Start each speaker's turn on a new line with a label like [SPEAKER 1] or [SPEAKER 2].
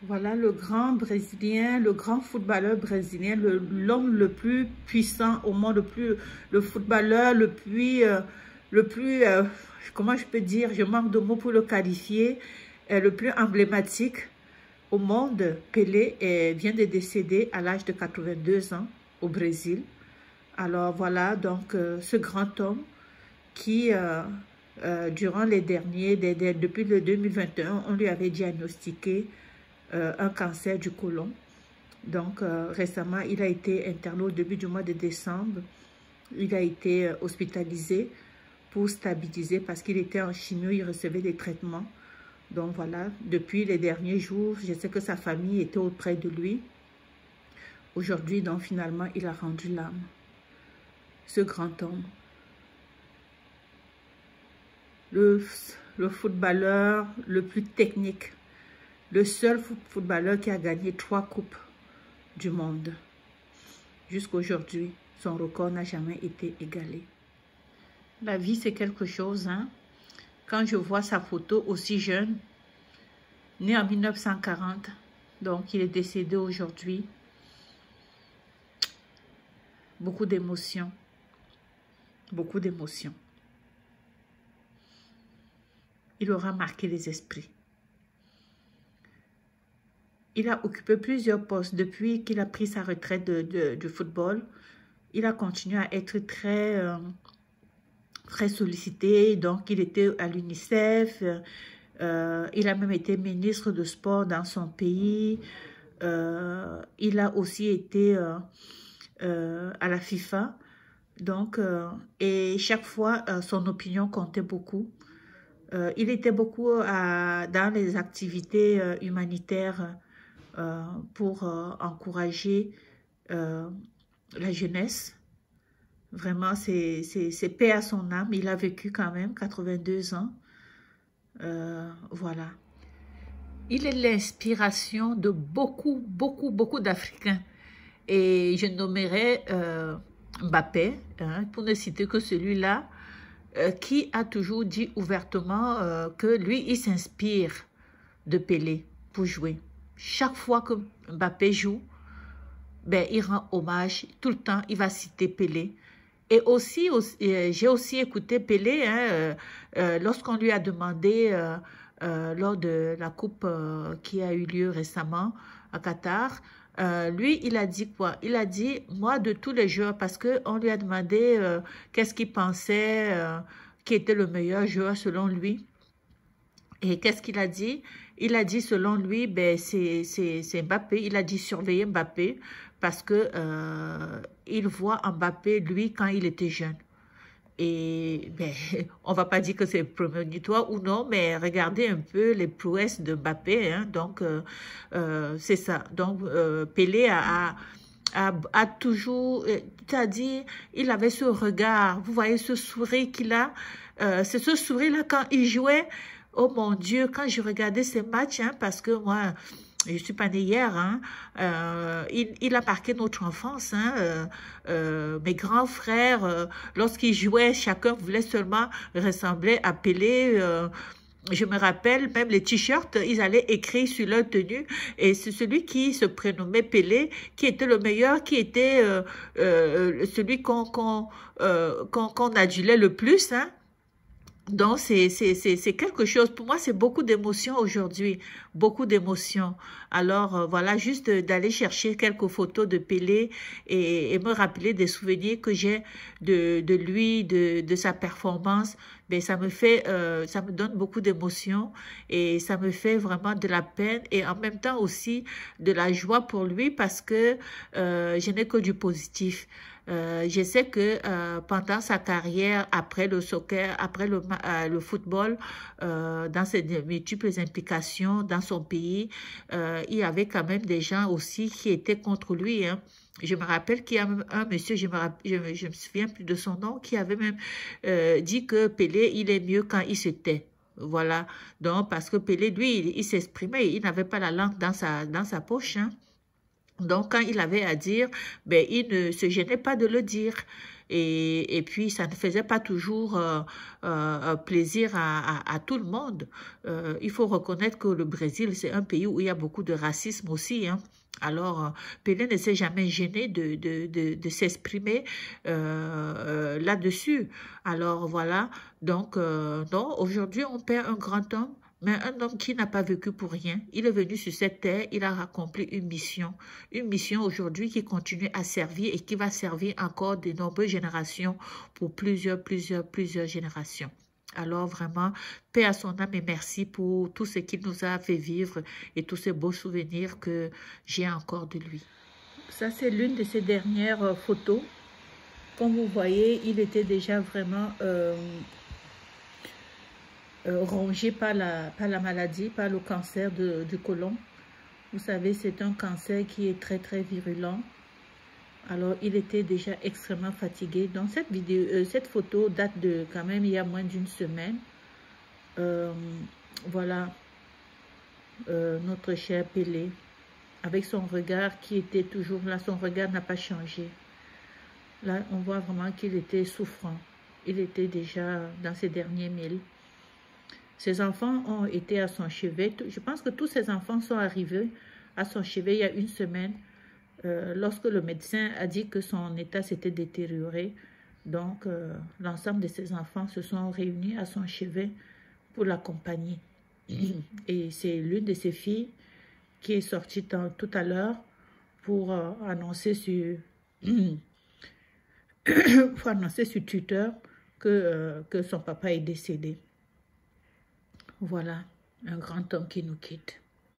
[SPEAKER 1] Voilà le grand Brésilien, le grand footballeur brésilien, l'homme le plus puissant au monde, le footballeur le plus, comment je peux dire, je manque de mots pour le qualifier, le plus emblématique au monde. Pelé vient de décéder à l'âge de 82 ans au Brésil. Alors voilà, donc ce grand homme qui, durant les derniers, depuis le 2021, on lui avait diagnostiqué un cancer du côlon. Donc récemment, il a été interné au début du mois de décembre. Il a été hospitalisé pour stabiliser parce qu'il était en chimio, il recevait des traitements. Donc voilà, depuis les derniers jours, je sais que sa famille était auprès de lui. Aujourd'hui, donc finalement, il a rendu l'âme. Ce grand homme. Le footballeur le plus technique. Le seul footballeur qui a gagné 3 coupes du monde. Jusqu'à aujourd'hui, son record n'a jamais été égalé. La vie, c'est quelque chose, hein. Quand je vois sa photo aussi jeune, né en 1940, donc il est décédé aujourd'hui. Beaucoup d'émotions. Beaucoup d'émotions. Il aura marqué les esprits. Il a occupé plusieurs postes depuis qu'il a pris sa retraite du football. Il a continué à être très sollicité. Donc, il était à l'UNICEF. Il a même été ministre de sport dans son pays. Il a aussi été à la FIFA. Donc, et chaque fois, son opinion comptait beaucoup. Il était beaucoup dans les activités humanitaires pour encourager la jeunesse. Vraiment, c'est paix à son âme. Il a vécu quand même 82 ans. Voilà. Il est l'inspiration de beaucoup d'Africains. Et je nommerai Mbappé, hein, pour ne citer que celui-là, qui a toujours dit ouvertement que lui, il s'inspire de Pelé pour jouer. Chaque fois que Mbappé joue, ben, il rend hommage. Tout le temps, il va citer Pelé. Et aussi j'ai aussi écouté Pelé hein, lorsqu'on lui a demandé lors de la coupe qui a eu lieu récemment à Qatar. Lui, il a dit quoi? Il a dit, moi, de tous les joueurs, parce qu'on lui a demandé qu'est-ce qu'il pensait, qui était le meilleur joueur selon lui. Et qu'est-ce qu'il a dit? Il a dit, selon lui, ben, c'est Mbappé. Il a dit surveiller Mbappé parce que il voit Mbappé, lui, quand il était jeune. Et ben, on va pas dire que c'est prémonitoire ou non, mais regardez un peu les prouesses de Mbappé. Hein, donc, c'est ça. Donc, Pelé a toujours, c'est-à-dire, il avait ce regard. Vous voyez ce sourire qu'il a. C'est ce sourire-là quand il jouait. Oh mon Dieu, quand je regardais ces matchs, hein, parce que moi, je suis pas née hier, hein, il a marqué notre enfance. Hein, mes grands frères, lorsqu'ils jouaient, chacun voulait seulement ressembler à Pelé. Je me rappelle, même les t-shirts, ils allaient écrire sur leur tenue. Et c'est celui qui se prénommait Pelé, qui était le meilleur, qui était celui qu'on adulait le plus, hein. Donc, c'est quelque chose, pour moi, c'est beaucoup d'émotions aujourd'hui, beaucoup d'émotions. Alors, voilà, juste d'aller chercher quelques photos de Pelé et me rappeler des souvenirs que j'ai de lui, de sa performance, ben, ça me donne beaucoup d'émotions et ça me fait vraiment de la peine et en même temps aussi de la joie pour lui parce que je n'ai que du positif. Je sais que pendant sa carrière, après le soccer, après le football, dans ses multiples implications dans son pays, il y avait quand même des gens aussi qui étaient contre lui. Hein. Je me rappelle qu'il y a un monsieur, je me souviens plus de son nom, qui avait même dit que Pelé, il est mieux quand il se tait. Voilà. Donc, parce que Pelé, lui, il s'exprimait, il n'avait pas la langue dans sa poche, hein. Donc, quand il avait à dire, ben, il ne se gênait pas de le dire. Et puis, ça ne faisait pas toujours plaisir à tout le monde. Il faut reconnaître que le Brésil, c'est un pays où il y a beaucoup de racisme aussi, hein. Alors, Pelé ne s'est jamais gêné de s'exprimer là-dessus. Alors, voilà. Donc, non, aujourd'hui, on perd un grand homme, mais un homme qui n'a pas vécu pour rien. Il est venu sur cette terre, il a accompli une mission aujourd'hui qui continue à servir et qui va servir encore de nombreuses générations pour plusieurs générations. Alors vraiment, paix à son âme et merci pour tout ce qu'il nous a fait vivre et tous ces beaux souvenirs que j'ai encore de lui. Ça, c'est l'une de ses dernières photos. Comme vous voyez, il était déjà vraiment rongé par la maladie, par le cancer du côlon. Vous savez, c'est un cancer qui est très virulent. Alors, il était déjà extrêmement fatigué. Donc, cette photo date de quand même il y a moins d'une semaine. Voilà notre cher Pelé, avec son regard qui était toujours là. Son regard n'a pas changé. Là, on voit vraiment qu'il était souffrant. Il était déjà dans ses derniers milles. Ses enfants ont été à son chevet. Je pense que tous ses enfants sont arrivés à son chevet il y a une semaine. Lorsque le médecin a dit que son état s'était détérioré. Donc, l'ensemble de ses enfants se sont réunis à son chevet pour l'accompagner. Et c'est l'une de ses filles qui est sortie tout à l'heure pour annoncer sur Twitter que son papa est décédé. Voilà, un grand homme qui nous quitte.